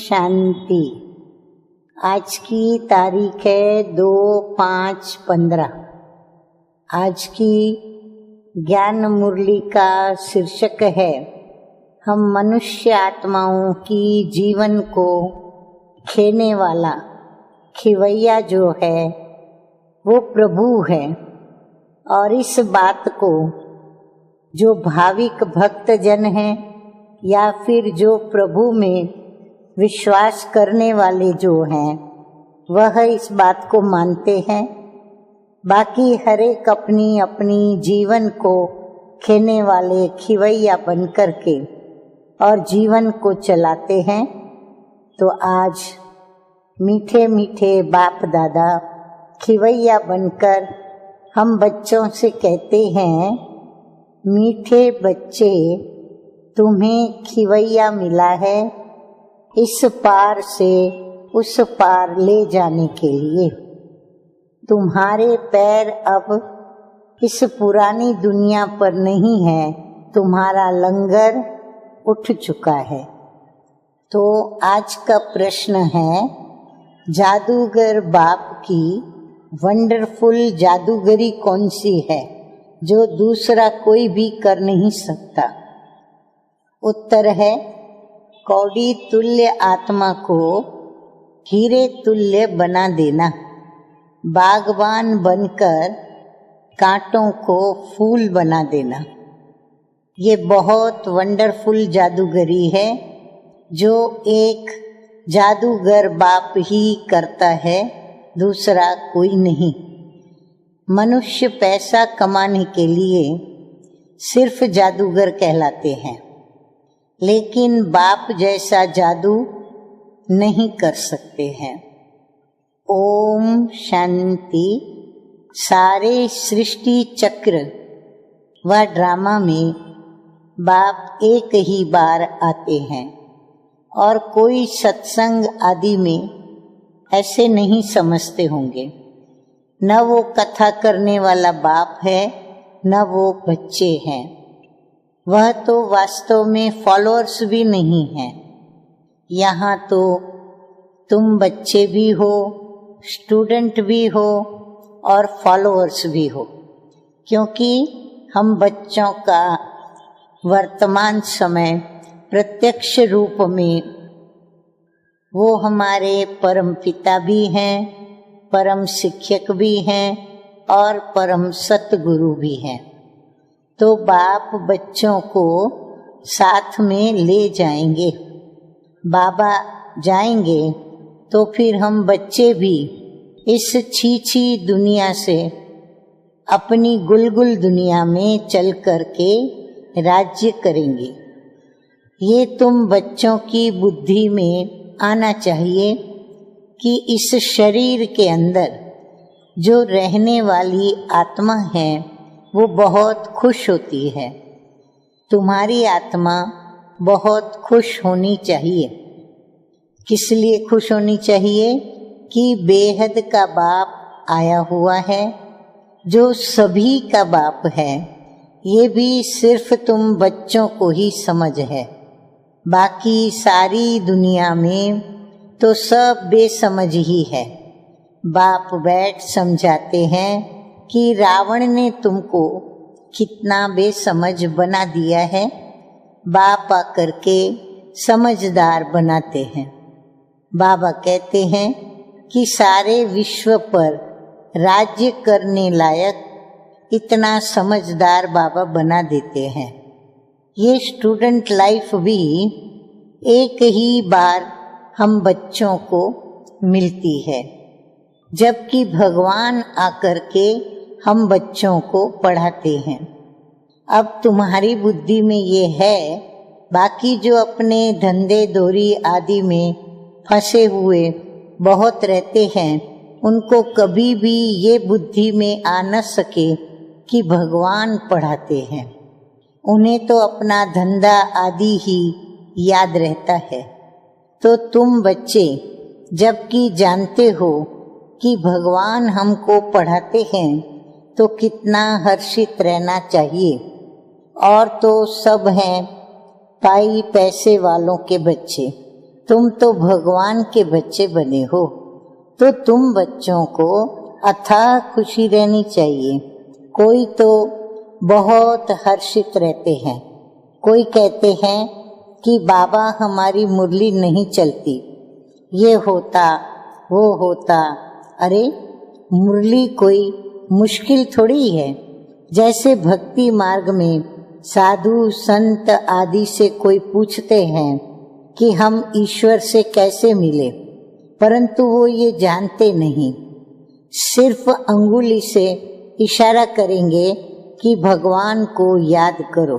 शांति। आज की तारीख है 2/5/15। आज की ज्ञान मुरली का शीर्षक है हम मनुष्य आत्माओं की जीवन को खेने वाला खिवैया जो है वो प्रभु है। और इस बात को जो भाविक भक्त जन हैं या फिर जो प्रभु में विश्वास करने वाले जो हैं वह इस बात को मानते हैं। बाकी हर एक अपनी अपनी जीवन को खेने वाले खिवैया बन करके और जीवन को चलाते हैं। तो आज मीठे मीठे बाप दादा खिवैया बनकर हम बच्चों से कहते हैं, मीठे बच्चे तुम्हें खिवैया मिला है इस पार से उस पार ले जाने के लिए। तुम्हारे पैर अब इस पुरानी दुनिया पर नहीं है, तुम्हारा लंगर उठ चुका है। तो आज का प्रश्न है, जादूगर बाप की वंडरफुल जादूगरी कौन सी है जो दूसरा कोई भी कर नहीं सकता? उत्तर है, कौड़ी तुल्य आत्मा को हीरे तुल्य बना देना, बागबान बनकर कांटों को फूल बना देना। ये बहुत वंडरफुल जादूगरी है जो एक जादूगर बाप ही करता है, दूसरा कोई नहीं। मनुष्य पैसा कमाने के लिए सिर्फ जादूगर कहलाते हैं, लेकिन बाप जैसा जादू नहीं कर सकते हैं। ओम शांति। सारे सृष्टि चक्र व ड्रामा में बाप एक ही बार आते हैं और कोई सत्संग आदि में ऐसे नहीं समझते होंगे। न वो कथा करने वाला बाप है न वो बच्चे हैं। वह तो वास्तव में फॉलोअर्स भी नहीं हैं। यहाँ तो तुम बच्चे भी हो, स्टूडेंट भी हो और फॉलोअर्स भी हो, क्योंकि हम बच्चों का वर्तमान समय प्रत्यक्ष रूप में वो हमारे परम पिता भी हैं, परम शिक्षक भी हैं और परम सतगुरु भी हैं। तो बाप बच्चों को साथ में ले जाएंगे। बाबा जाएंगे तो फिर हम बच्चे भी इस छीछी दुनिया से अपनी गुलगुल दुनिया में चल करके राज्य करेंगे। ये तुम बच्चों की बुद्धि में आना चाहिए कि इस शरीर के अंदर जो रहने वाली आत्मा है वो बहुत खुश होती है। तुम्हारी आत्मा बहुत खुश होनी चाहिए। किस लिए खुश होनी चाहिए? कि बेहद का बाप आया हुआ है जो सभी का बाप है। ये भी सिर्फ तुम बच्चों को ही समझ है, बाकी सारी दुनिया में तो सब बेसमझ ही है। बाप बैठ समझाते हैं कि रावण ने तुमको कितना बेसमझ बना दिया है। बाप आकर के समझदार बनाते हैं। बाबा कहते हैं कि सारे विश्व पर राज्य करने लायक इतना समझदार बाबा बना देते हैं। ये स्टूडेंट लाइफ भी एक ही बार हम बच्चों को मिलती है, जबकि भगवान आकर के हम बच्चों को पढ़ाते हैं। अब तुम्हारी बुद्धि में ये है, बाकी जो अपने धंधे दोरी आदि में फंसे हुए बहुत रहते हैं, उनको कभी भी ये बुद्धि में आ न सके कि भगवान पढ़ाते हैं। उन्हें तो अपना धंधा आदि ही याद रहता है। तो तुम बच्चे जबकि जानते हो कि भगवान हमको पढ़ाते हैं तो कितना हर्षित रहना चाहिए। और तो सब हैं पाई पैसे वालों के बच्चे, तुम तो भगवान के बच्चे बने हो, तो तुम बच्चों को अथाह खुशी रहनी चाहिए। कोई तो बहुत हर्षित रहते हैं, कोई कहते हैं कि बाबा हमारी मुरली नहीं चलती, ये होता वो होता। अरे मुरली कोई मुश्किल थोड़ी है। जैसे भक्ति मार्ग में साधु संत आदि से कोई पूछते हैं कि हम ईश्वर से कैसे मिले, परंतु वो ये जानते नहीं, सिर्फ अंगुली से इशारा करेंगे कि भगवान को याद करो,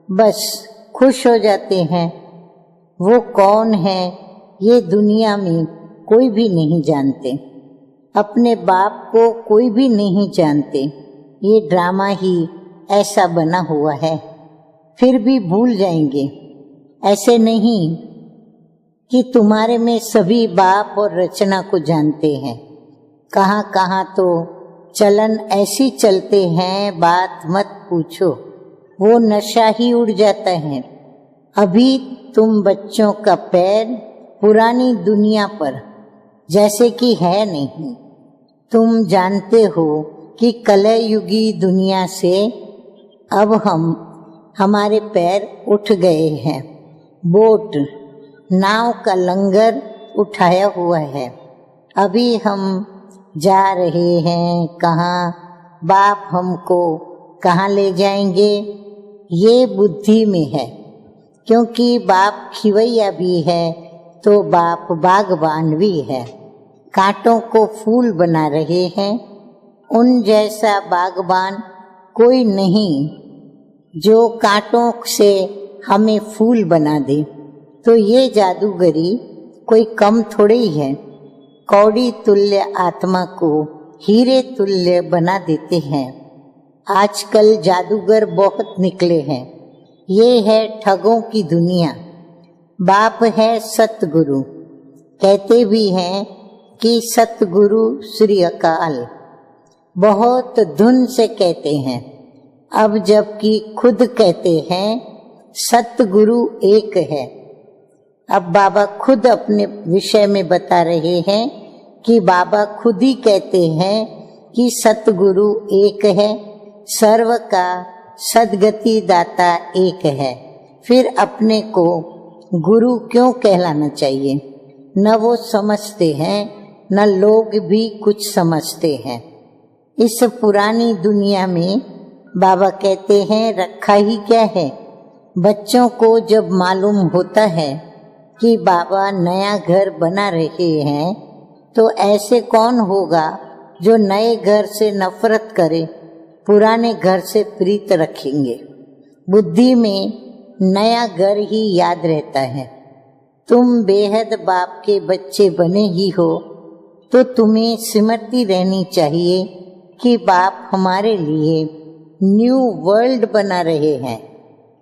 बस खुश हो जाते हैं। वो कौन है ये दुनिया में कोई भी नहीं जानते, अपने बाप को कोई भी नहीं जानते। ये ड्रामा ही ऐसा बना हुआ है, फिर भी भूल जाएंगे। ऐसे नहीं कि तुम्हारे में सभी बाप और रचना को जानते हैं। कहाँ कहाँ तो चलन ऐसी चलते हैं, बात मत पूछो, वो नशा ही उड़ जाता है। अभी तुम बच्चों का पैर पुरानी दुनिया पर जैसे कि है नहीं। तुम जानते हो कि कलयुगी दुनिया से अब हमारे पैर उठ गए हैं। बोट नाव का लंगर उठाया हुआ है। अभी हम जा रहे हैं कहाँ, बाप हमको कहाँ ले जाएंगे, ये बुद्धि में है। क्योंकि बाप खिवैया भी है तो बाप बागबान भी है, कांटों को फूल बना रहे हैं। उन जैसा बागबान कोई नहीं जो कांटों से हमें फूल बना दे। तो ये जादूगरी कोई कम थोड़ी है। कौड़ी तुल्य आत्मा को हीरे तुल्य बना देते हैं। आजकल जादूगर बहुत निकले हैं। ये है ठगों की दुनिया। बाप है सतगुरु, कहते भी हैं कि सतगुरु श्री अकाल, बहुत धुन से कहते हैं। अब जबकि खुद कहते हैं सतगुरु एक है। अब बाबा खुद अपने विषय में बता रहे हैं कि बाबा खुद ही कहते हैं कि सतगुरु एक है, सर्व का सद्गति दाता एक है। फिर अपने को गुरु क्यों कहलाना चाहिए? न वो समझते हैं न लोग भी कुछ समझते हैं। इस पुरानी दुनिया में बाबा कहते हैं रखा ही क्या है। बच्चों को जब मालूम होता है कि बाबा नया घर बना रहे हैं, तो ऐसे कौन होगा जो नए घर से नफरत करे, पुराने घर से प्रीत रखेंगे। बुद्धि में नया घर ही याद रहता है। तुम बेहद बाप के बच्चे बने ही हो, तो तुम्हें स्मृति रहनी चाहिए कि बाप हमारे लिए न्यू वर्ल्ड बना रहे हैं।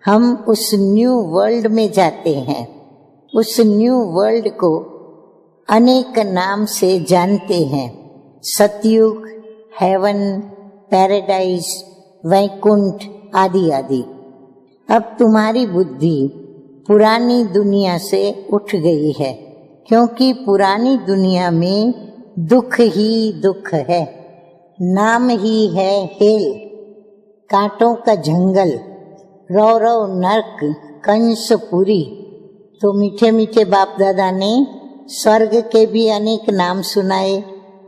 हम उस न्यू वर्ल्ड में जाते हैं। उस न्यू वर्ल्ड को अनेक नाम से जानते हैं। सतयुग, हेवन, पैराडाइज, वैकुंठ आदि आदि। अब तुम्हारी बुद्धि पुरानी दुनिया से उठ गई है, क्योंकि पुरानी दुनिया में दुख ही दुख है। नाम ही है हेल, कांटों का जंगल, रौरव नरक, कंसपुरी। तो मीठे मीठे बाप दादा ने स्वर्ग के भी अनेक नाम सुनाए,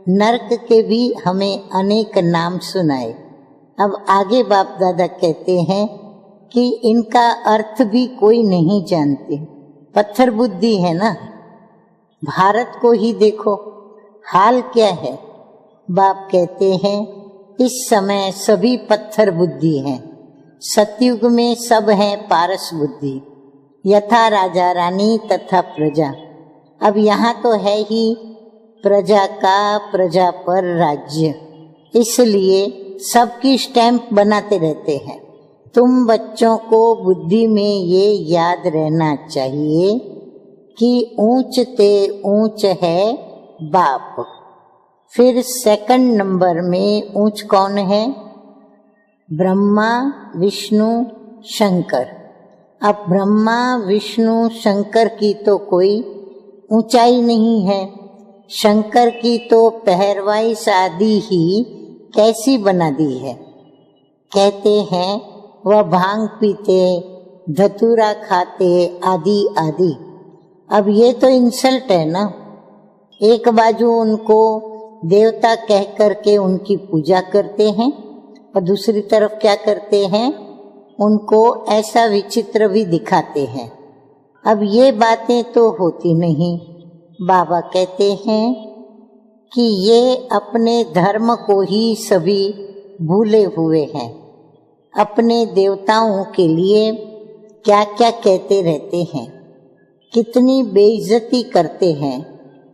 नरक के भी हमें अनेक नाम सुनाए। अब आगे बाप दादा कहते हैं कि इनका अर्थ भी कोई नहीं जानते। पत्थर बुद्धि है ना। भारत को ही देखो, हाल क्या है। बाप कहते हैं इस समय सभी पत्थर बुद्धि हैं। सतयुग में सब हैं पारस बुद्धि, यथा राजा रानी तथा प्रजा। अब यहाँ तो है ही प्रजा का प्रजा पर राज्य, इसलिए सबकी स्टैंप बनाते रहते हैं। तुम बच्चों को बुद्धि में ये याद रहना चाहिए कि ऊंच ते ऊंच है बाप। फिर सेकंड नंबर में ऊंच कौन है? ब्रह्मा, विष्णु, शंकर। अब ब्रह्मा, विष्णु, शंकर की तो कोई ऊंचाई नहीं है। शंकर की तो पहरवाई शादी ही कैसी बना दी है। कहते हैं वह भांग पीते, धतूरा खाते, आदि आदि। अब ये तो इंसल्ट है ना। एक बाजू उनको देवता कह करके उनकी पूजा करते हैं और दूसरी तरफ क्या करते हैं, उनको ऐसा विचित्र भी दिखाते हैं। अब ये बातें तो होती नहीं। बाबा कहते हैं कि ये अपने धर्म को ही सभी भूले हुए हैं। अपने देवताओं के लिए क्या क्या कहते रहते हैं, कितनी बेइज्जती करते हैं।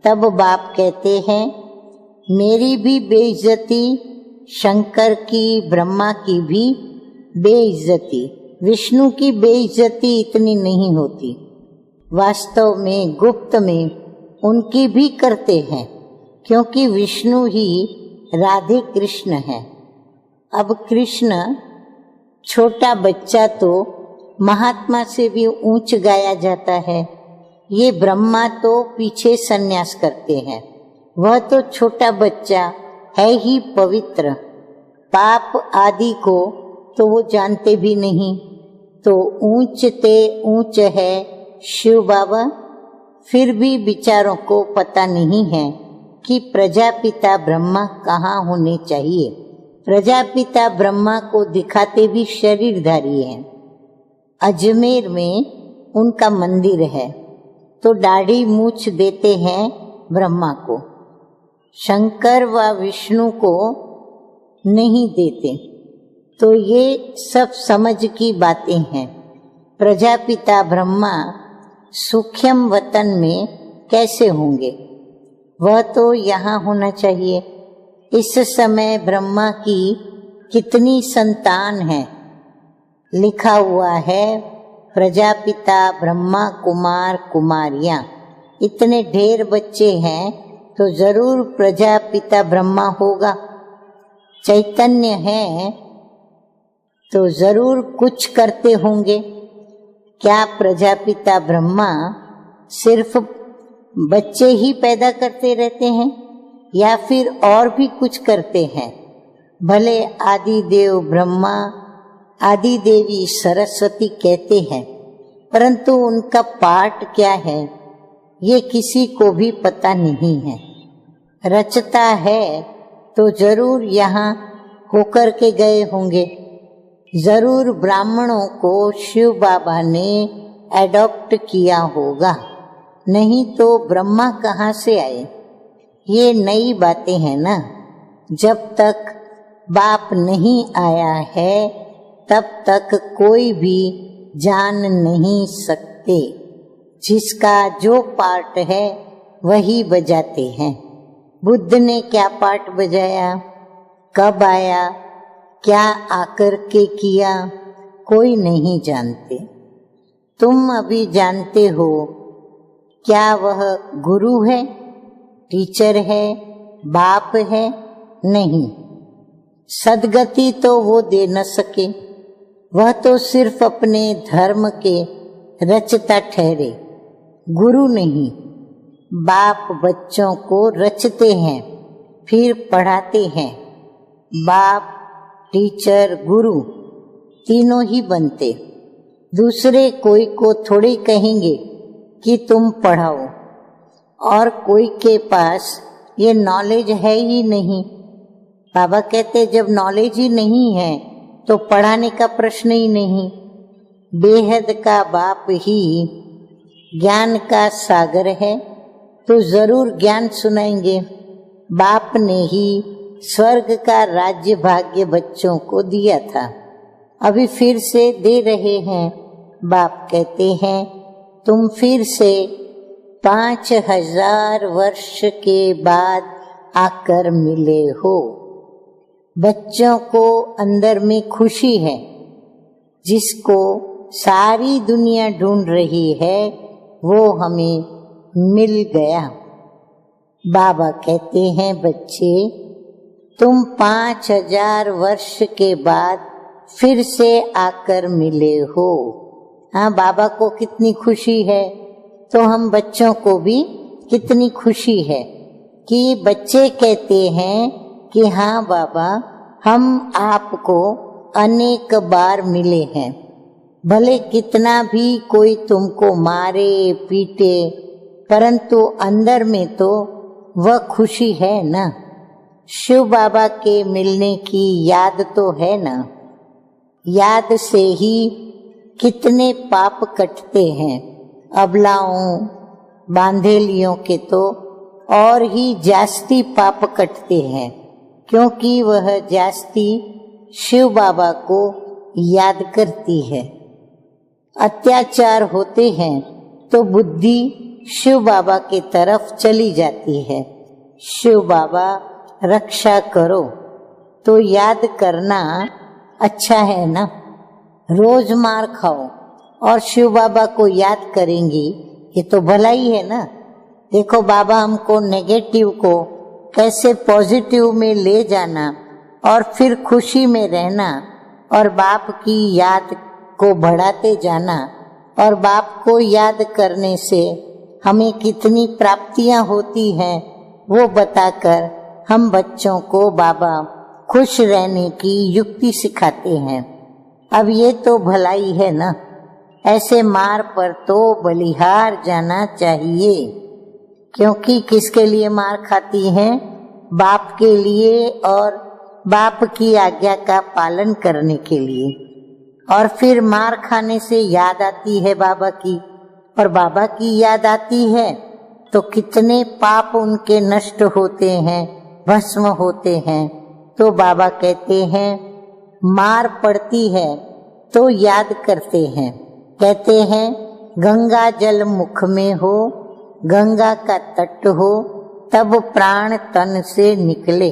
तब बाप कहते हैं मेरी भी बेइज्जती, शंकर की, ब्रह्मा की भी बेइज्जती, विष्णु की बेइज्जती इतनी नहीं होती। वास्तव में गुप्त में उनकी भी करते हैं, क्योंकि विष्णु ही राधे कृष्ण है। अब कृष्ण छोटा बच्चा तो महात्मा से भी ऊंच गाया जाता है। ये ब्रह्मा तो पीछे संन्यास करते हैं। वह तो छोटा बच्चा है ही पवित्र। पाप आदि को तो वो जानते भी नहीं। तो ऊंच ते ऊंच है शिव बाबा। फिर भी बिचारों को पता नहीं है कि प्रजापिता ब्रह्मा कहाँ होने चाहिए। प्रजापिता ब्रह्मा को दिखाते भी शरीरधारी हैं। अजमेर में उनका मंदिर है तो दाढ़ी मूछ देते हैं ब्रह्मा को, शंकर व विष्णु को नहीं देते। तो ये सब समझ की बातें हैं। प्रजापिता ब्रह्मा सूक्ष्म वतन में कैसे होंगे, वह तो यहाँ होना चाहिए। इस समय ब्रह्मा की कितनी संतान है, लिखा हुआ है प्रजापिता ब्रह्मा कुमार कुमारियां। इतने ढेर बच्चे हैं तो जरूर प्रजापिता ब्रह्मा होगा। चैतन्य है तो जरूर कुछ करते होंगे। क्या प्रजापिता ब्रह्मा सिर्फ बच्चे ही पैदा करते रहते हैं या फिर और भी कुछ करते हैं? भले आदि देव ब्रह्मा, आदि देवी सरस्वती कहते हैं, परंतु उनका पाठ क्या है ये किसी को भी पता नहीं है। रचता है तो जरूर यहाँ होकर के गए होंगे। जरूर ब्राह्मणों को शिव बाबा ने एडॉप्ट किया होगा, नहीं तो ब्रह्मा कहाँ से आए। ये नई बातें हैं ना। जब तक बाप नहीं आया है तब तक कोई भी जान नहीं सकते। जिसका जो पार्ट है वही बजाते हैं। बुद्ध ने क्या पार्ट बजाया, कब आया, क्या आकर के किया, कोई नहीं जानते। तुम अभी जानते हो क्या वह गुरु है, टीचर है, बाप है? नहीं। सदगति तो वो दे न सके। वह तो सिर्फ अपने धर्म के रचता ठहरे, गुरु नहीं। बाप बच्चों को रचते हैं फिर पढ़ाते हैं। बाप, टीचर, गुरु तीनों ही बनते। दूसरे कोई को थोड़ी कहेंगे कि तुम पढ़ाओ, और कोई के पास ये नॉलेज है ही नहीं। बाबा कहते जब नॉलेज ही नहीं है तो पढ़ाने का प्रश्न ही नहीं। बेहद का बाप ही ज्ञान का सागर है तो जरूर ज्ञान सुनाएंगे। बाप ने ही स्वर्ग का राज्य भाग्य बच्चों को दिया था, अभी फिर से दे रहे हैं। बाप कहते हैं तुम फिर से 5000 वर्ष के बाद आकर मिले हो। बच्चों को अंदर में खुशी है, जिसको सारी दुनिया ढूंढ रही है वो हमें मिल गया। बाबा कहते हैं बच्चे तुम 5000 वर्ष के बाद फिर से आकर मिले हो। हाँ, बाबा को कितनी खुशी है, तो हम बच्चों को भी कितनी खुशी है कि बच्चे कहते हैं कि हाँ बाबा, हम आपको अनेक बार मिले हैं। भले कितना भी कोई तुमको मारे पीटे, परंतु अंदर में तो वह खुशी है ना। शिव बाबा के मिलने की याद तो है ना। याद से ही कितने पाप कटते हैं। अबलाओं बांधेलियों के तो और ही जास्ती पाप कटते हैं, क्योंकि वह जास्ती शिव बाबा को याद करती है। अत्याचार होते हैं तो बुद्धि शिव बाबा की तरफ चली जाती है। शिव बाबा रक्षा करो, तो याद करना अच्छा है ना। रोज मार खाओ और शिव बाबा को याद करेंगी, ये तो भला ही है ना। देखो बाबा हमको नेगेटिव को कैसे पॉजिटिव में ले जाना और फिर खुशी में रहना और बाप की याद को बढ़ाते जाना, और बाप को याद करने से हमें कितनी प्राप्तियां होती हैं वो बताकर हम बच्चों को बाबा खुश रहने की युक्ति सिखाते हैं। अब ये तो भलाई है ना। ऐसे मार पर तो बलिहार जाना चाहिए, क्योंकि किसके लिए मार खाती हैं? बाप के लिए और बाप की आज्ञा का पालन करने के लिए। और फिर मार खाने से याद आती है बाबा की, और बाबा की याद आती है तो कितने पाप उनके नष्ट होते हैं, भस्म होते हैं। तो बाबा कहते हैं मार पड़ती है तो याद करते हैं। कहते हैं गंगा जल मुख में हो, गंगा का तट हो, तब प्राण तन से निकले।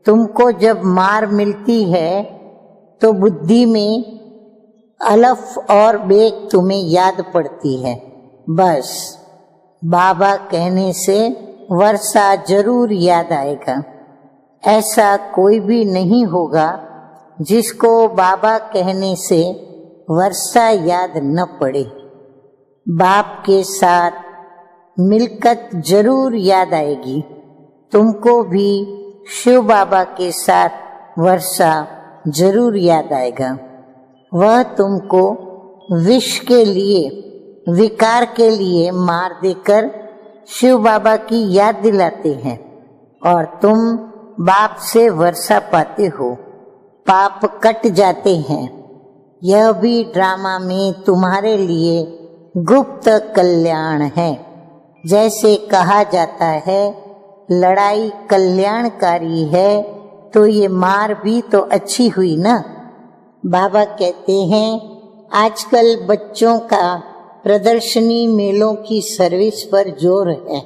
तुमको जब मार मिलती है तो बुद्धि में अलफ और बेग तुम्हें याद पड़ती है। बस बाबा कहने से वर्षा जरूर याद आएगा। ऐसा कोई भी नहीं होगा जिसको बाबा कहने से वर्षा याद न पड़े। बाप के साथ मिलकत जरूर याद आएगी। तुमको भी शिव बाबा के साथ वर्षा जरूर याद आएगा। वह तुमको विष के लिए, विकार के लिए मार देकर शिव बाबा की याद दिलाते हैं, और तुम बाप से वर्षा पाते हो, पाप कट जाते हैं। यह भी ड्रामा में तुम्हारे लिए गुप्त कल्याण है। जैसे कहा जाता है लड़ाई कल्याणकारी है, तो ये मार भी तो अच्छी हुई ना। बाबा कहते हैं आजकल बच्चों का प्रदर्शनी मेलों की सर्विस पर जोर है।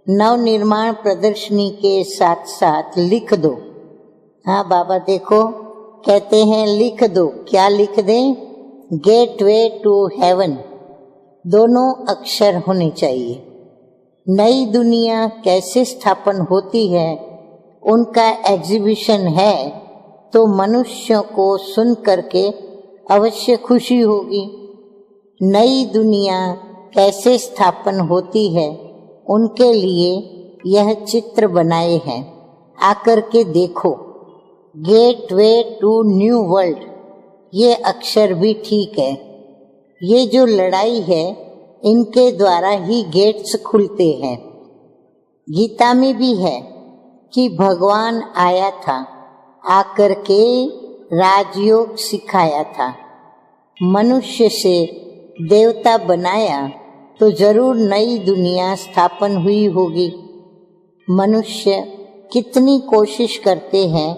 नवनिर्माण प्रदर्शनी के साथ साथ लिख दो। हाँ बाबा देखो कहते हैं लिख दो। क्या लिख दें? गेटवे टू हेवन, दोनों अक्षर होने चाहिए। नई दुनिया कैसे स्थापन होती है उनका एग्जीबिशन है, तो मनुष्यों को सुन करके अवश्य खुशी होगी। नई दुनिया कैसे स्थापन होती है उनके लिए यह चित्र बनाए हैं, आकर के देखो। गेटवे टू न्यू वर्ल्ड, ये अक्षर भी ठीक है। ये जो लड़ाई है इनके द्वारा ही गेट्स खुलते हैं। गीता में भी है कि भगवान आया था, आकर के राजयोग सिखाया था। मनुष्य से देवता बनाया तो जरूर नई दुनिया स्थापन हुई होगी। मनुष्य कितनी कोशिश करते हैं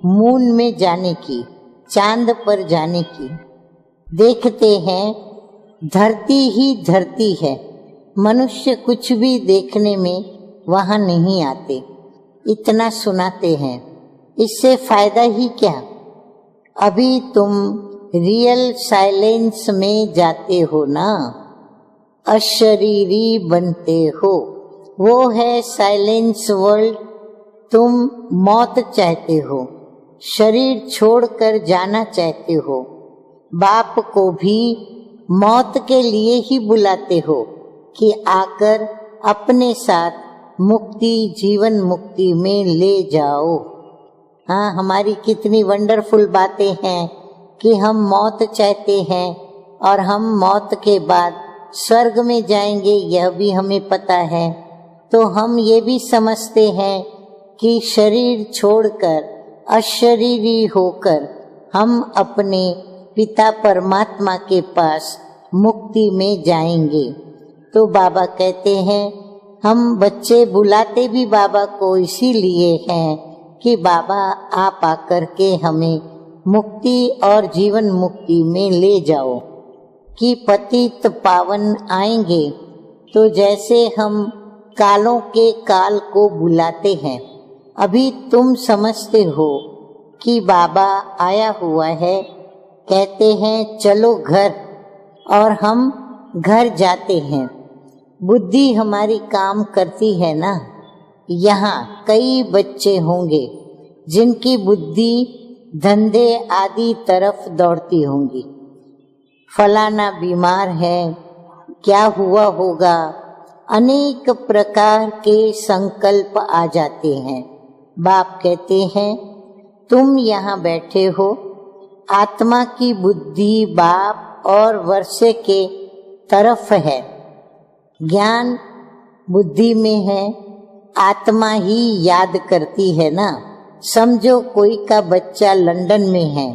मून में जाने की, चांद पर जाने की। देखते हैं धरती ही धरती है, मनुष्य कुछ भी देखने में वहां नहीं आते। इतना सुनाते हैं, इससे फायदा ही क्या? अभी तुम रियल साइलेंस में जाते हो ना, अशरीरी बनते हो, वो है साइलेंस वर्ल्ड। तुम मौत चाहते हो, शरीर छोड़कर जाना चाहते हो। बाप को भी मौत के लिए ही बुलाते हो कि आकर अपने साथ मुक्ति, जीवन मुक्ति में ले जाओ। हाँ, हमारी कितनी वंडरफुल बातें हैं कि हम मौत चाहते हैं और हम मौत के बाद स्वर्ग में जाएंगे, यह भी हमें पता है। तो हम ये भी समझते हैं कि शरीर छोड़कर अशरीरी होकर हम अपने पिता परमात्मा के पास मुक्ति में जाएंगे। तो बाबा कहते हैं, हम बच्चे बुलाते भी बाबा को इसीलिए हैं कि बाबा आप आकर के हमें मुक्ति और जीवन मुक्ति में ले जाओ। कि पतित पावन आएंगे तो जैसे हम कालों के काल को बुलाते हैं। अभी तुम समझते हो कि बाबा आया हुआ है, कहते हैं चलो घर, और हम घर जाते हैं। बुद्धि हमारी काम करती है ना। यहाँ कई बच्चे होंगे जिनकी बुद्धि धंधे आदि तरफ दौड़ती होंगी। फलाना बीमार है, क्या हुआ होगा, अनेक प्रकार के संकल्प आ जाते हैं। बाप कहते हैं, तुम यहाँ बैठे हो, आत्मा की बुद्धि बाप और वर्षे के तरफ है। ज्ञान बुद्धि में है, आत्मा ही याद करती है ना। समझो कोई का बच्चा लंदन में है,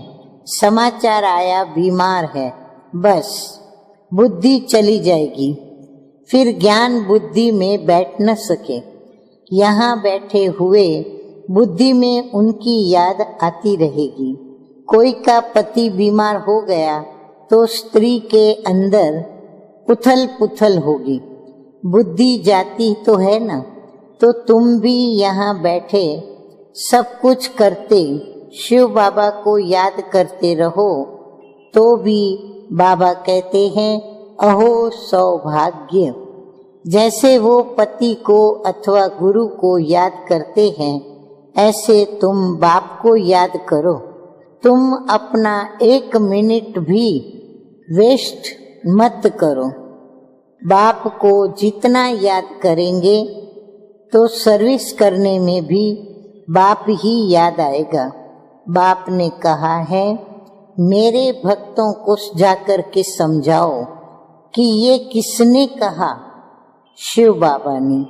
समाचार आया बीमार है, बस बुद्धि चली जाएगी, फिर ज्ञान बुद्धि में बैठ न सके। यहाँ बैठे हुए बुद्धि में उनकी याद आती रहेगी। कोई का पति बीमार हो गया तो स्त्री के अंदर उथल पुथल होगी, बुद्धि जाती तो है ना। तो तुम भी यहाँ बैठे सब कुछ करते शिव बाबा को याद करते रहो, तो भी बाबा कहते हैं अहो सौभाग्य। जैसे वो पति को अथवा गुरु को याद करते हैं, ऐसे तुम बाप को याद करो। तुम अपना 1 मिनट भी वेस्ट मत करो। बाप को जितना याद करेंगे तो सर्विस करने में भी बाप ही याद आएगा। बाप ने कहा है, मेरे भक्तों को जाकर के समझाओ कि ये किसने कहा? शिव बाबा ने।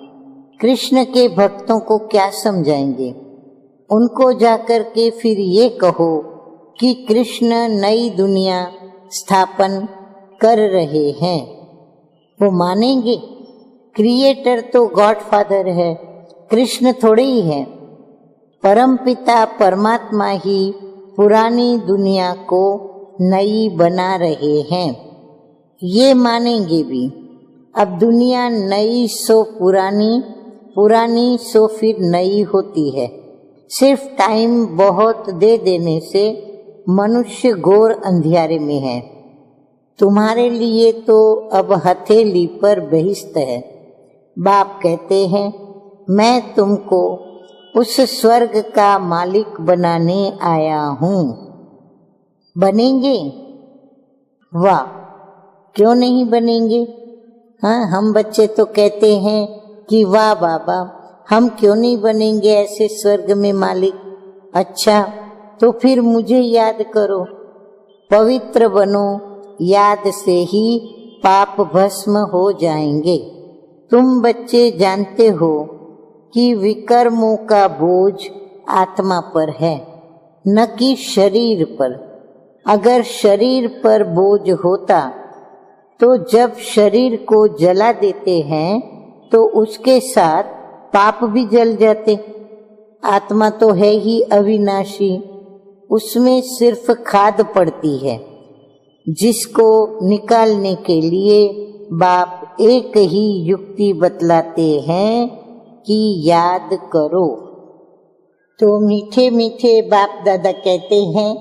कृष्ण के भक्तों को क्या समझाएंगे? उनको जाकर के फिर ये कहो कि कृष्ण नई दुनिया स्थापन कर रहे हैं, वो मानेंगे? क्रिएटर तो गॉडफादर है, कृष्ण थोड़े ही है। परमपिता परमात्मा ही पुरानी दुनिया को नई बना रहे हैं, ये मानेंगे भी। अब दुनिया नई सो पुरानी, पुरानी सो फिर नई होती है। सिर्फ टाइम बहुत दे देने से मनुष्य घोर अंधियारे में है। तुम्हारे लिए तो अब हथेली पर बहिष्ट है। बाप कहते हैं, मैं तुमको उस स्वर्ग का मालिक बनाने आया हूँ। बनेंगे? वाह, क्यों नहीं बनेंगे? हाँ, हम बच्चे तो कहते हैं कि वाह बाबा, हम क्यों नहीं बनेंगे ऐसे स्वर्ग में मालिक। अच्छा, तो फिर मुझे याद करो, पवित्र बनो, याद से ही पाप भस्म हो जाएंगे। तुम बच्चे जानते हो कि विकर्मों का बोझ आत्मा पर है, न कि शरीर पर। अगर शरीर पर बोझ होता तो जब शरीर को जला देते हैं तो उसके साथ पाप भी जल जाते। आत्मा तो है ही अविनाशी, उसमें सिर्फ खाद पड़ती है, जिसको निकालने के लिए बाप एक ही युक्ति बतलाते हैं कि याद करो। तो मीठे मीठे बाप दादा कहते हैं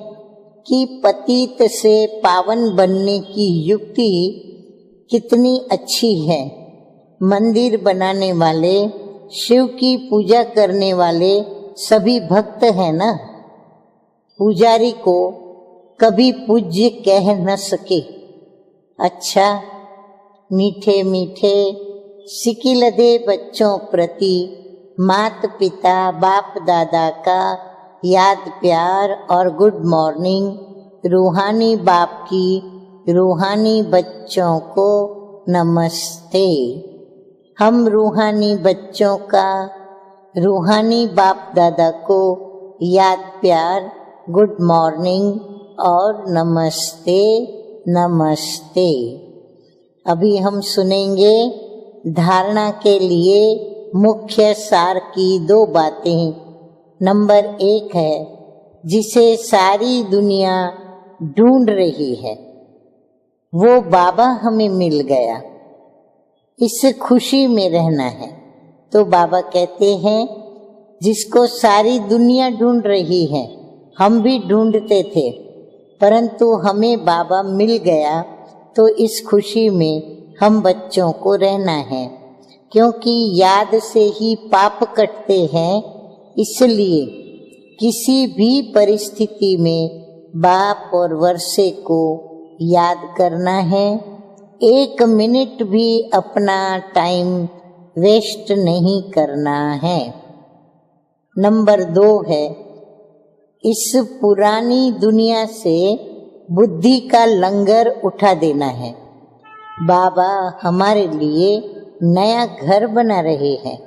कि पतित से पावन बनने की युक्ति कितनी अच्छी है। मंदिर बनाने वाले, शिव की पूजा करने वाले सभी भक्त हैं ना। पुजारी को कभी पूज्य कह न सके। अच्छा, मीठे मीठे सिकिलधे बच्चों प्रति मात पिता बाप दादा का याद प्यार और गुड मॉर्निंग। रूहानी बाप की रूहानी बच्चों को नमस्ते। हम रूहानी बच्चों का रूहानी बाप दादा को याद प्यार गुड मॉर्निंग और नमस्ते नमस्ते। अभी हम सुनेंगे धारणा के लिए मुख्य सार की 2 बातें। नंबर 1 है जिसे सारी दुनिया ढूंढ रही है, वो बाबा हमें मिल गया, इस खुशी में रहना है। तो बाबा कहते हैं जिसको सारी दुनिया ढूंढ रही है, हम भी ढूंढते थे परंतु हमें बाबा मिल गया, तो इस खुशी में हम बच्चों को रहना है। क्योंकि याद से ही पाप कटते हैं, इसलिए किसी भी परिस्थिति में बाप और वर्षे को याद करना है। 1 मिनट भी अपना टाइम वेस्ट नहीं करना है। नंबर 2 है इस पुरानी दुनिया से बुद्धि का लंगर उठा देना है। बाबा हमारे लिए नया घर बना रहे हैं।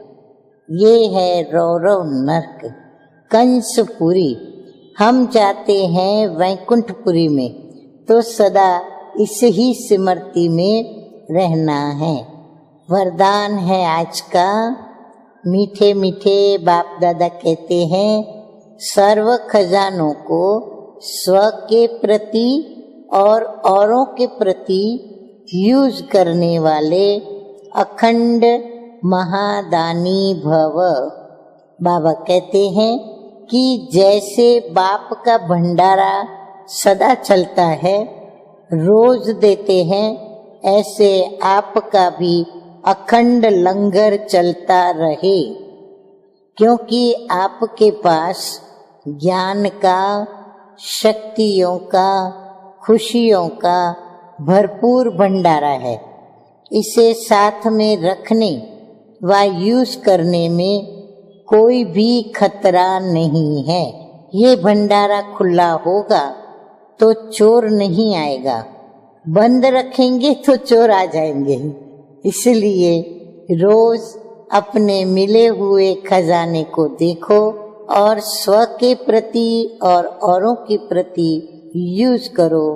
ये है रौरव नर्क कंसपुरी। हम चाहते हैं वैकुंठपुरी में, तो सदा इस ही स्मृति में रहना है। वरदान है आज का, मीठे मीठे बाप दादा कहते हैं सर्व खजानों को स्व के प्रति और औरों के प्रति यूज करने वाले अखंड महादानी भव। बाबा कहते हैं कि जैसे बाप का भंडारा सदा चलता है, रोज देते हैं, ऐसे आपका भी अखंड लंगर चलता रहे। क्योंकि आपके पास ज्ञान का, शक्तियों का, खुशियों का भरपूर भंडारा है। इसे साथ में रखने व यूज करने में कोई भी खतरा नहीं है। ये भंडारा खुला होगा तो चोर नहीं आएगा, बंद रखेंगे तो चोर आ जाएंगे। इसलिए रोज अपने मिले हुए खजाने को देखो और स्व के प्रति और औरों के प्रति यूज करो,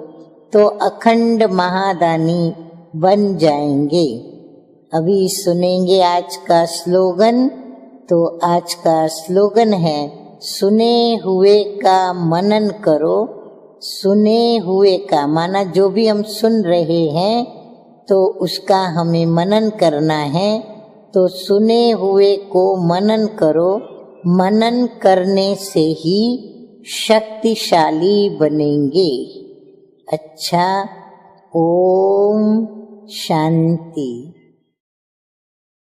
तो अखंड महादानी बन जाएंगे। अभी सुनेंगे आज का स्लोगन। तो आज का स्लोगन है सुने हुए का मनन करो। सुने हुए का माना जो भी हम सुन रहे हैं तो उसका हमें मनन करना है। तो सुने हुए को मनन करो। मनन करने से ही शक्तिशाली बनेंगे। अच्छा, ओम शांति।